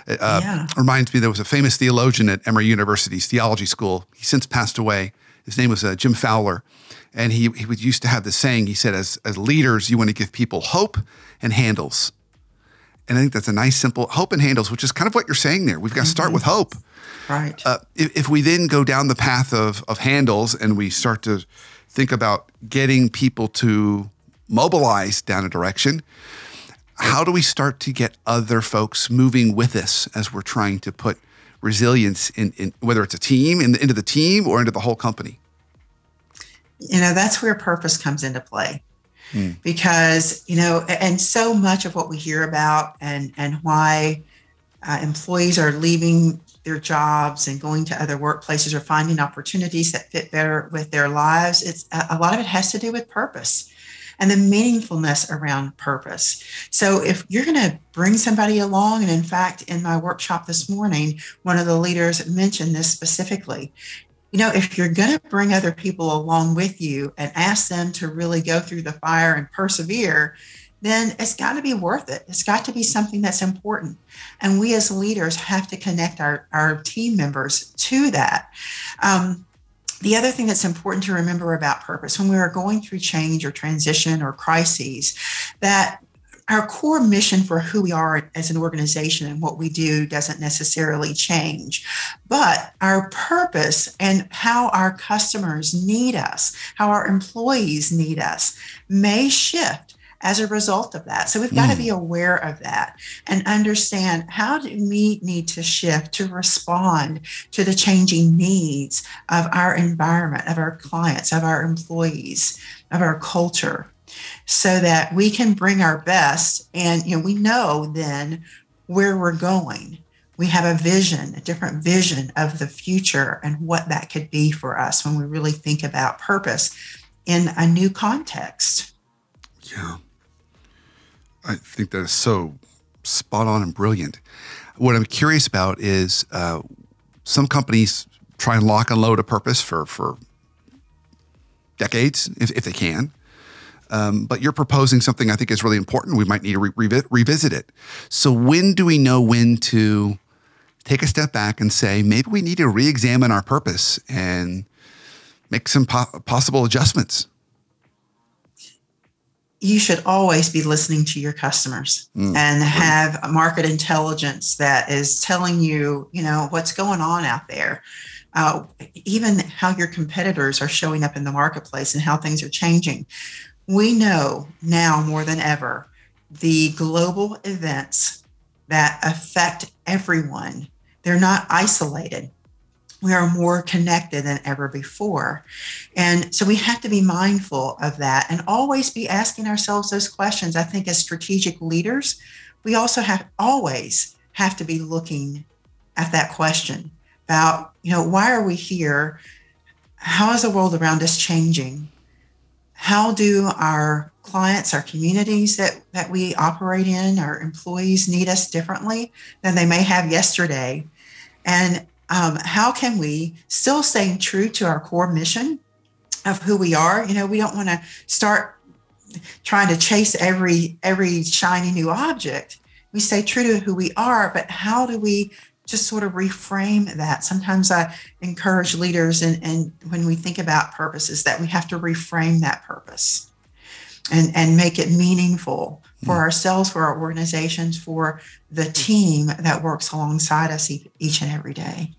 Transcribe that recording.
It Yeah. reminds me, there was a famous theologian at Emory University's theology school. He since passed away. His name was Jim Fowler. And he used to have this saying. He said, as leaders, you want to give people hope and handles. And I think that's a nice, simple hope and handles, which is kind of what you're saying there. We've got to start with hope. Right. If we then go down the path of handles and we start to think about getting people to mobilize down a direction, how do we start to get other folks moving with us as we're trying to put resilience in whether it's a team, into the team or into the whole company? That's where purpose comes into play. Because, and so much of what we hear about and why employees are leaving their jobs and going to other workplaces or finding opportunities that fit better with their lives, it's a lot of it has to do with purpose and the meaningfulness around purpose. So if you're going to bring somebody along, and in fact, in my workshop this morning, one of the leaders mentioned this specifically, if you're going to bring other people along with you and ask them to really go through the fire and persevere, then it's got to be worth it. It's got to be something that's important. And we as leaders have to connect our team members to that. The other thing that's important to remember about purpose when we are going through change or transition or crises, that our core mission for who we are as an organization and what we do doesn't necessarily change, but our purpose and how our customers need us, how our employees need us may shift as a result of that. So we've got to be aware of that and understand, how do we need to shift to respond to the changing needs of our environment, of our clients, of our employees, of our culture, so that we can bring our best. And, we know then where we're going. We have a vision, a different vision of the future and what that could be for us when we really think about purpose in a new context. Yeah. I think that is so spot on and brilliant. What I'm curious about is some companies try and lock and load a purpose for decades, if they can. But you're proposing something I think is really important. We might need to revisit it. So when do we know when to take a step back and say, maybe we need to re-examine our purpose and make some possible adjustments? You should always be listening to your customers and have a market intelligence that is telling you, what's going on out there. Even how your competitors are showing up in the marketplace and how things are changing. We know now more than ever the global events that affect everyone. They're not isolated. We are more connected than ever before. And so we have to be mindful of that and always be asking ourselves those questions. I think as strategic leaders, we also always have to be looking at that question about, why are we here? How is the world around us changing? How do our clients, our communities that we operate in, our employees need us differently than they may have yesterday? And how can we still stay true to our core mission of who we are? We don't want to start trying to chase every shiny new object. We stay true to who we are, but how do we just sort of reframe that? Sometimes I encourage leaders, and when we think about purposes, that we have to reframe that purpose and make it meaningful for ourselves, for our organizations, for the team that works alongside us each and every day.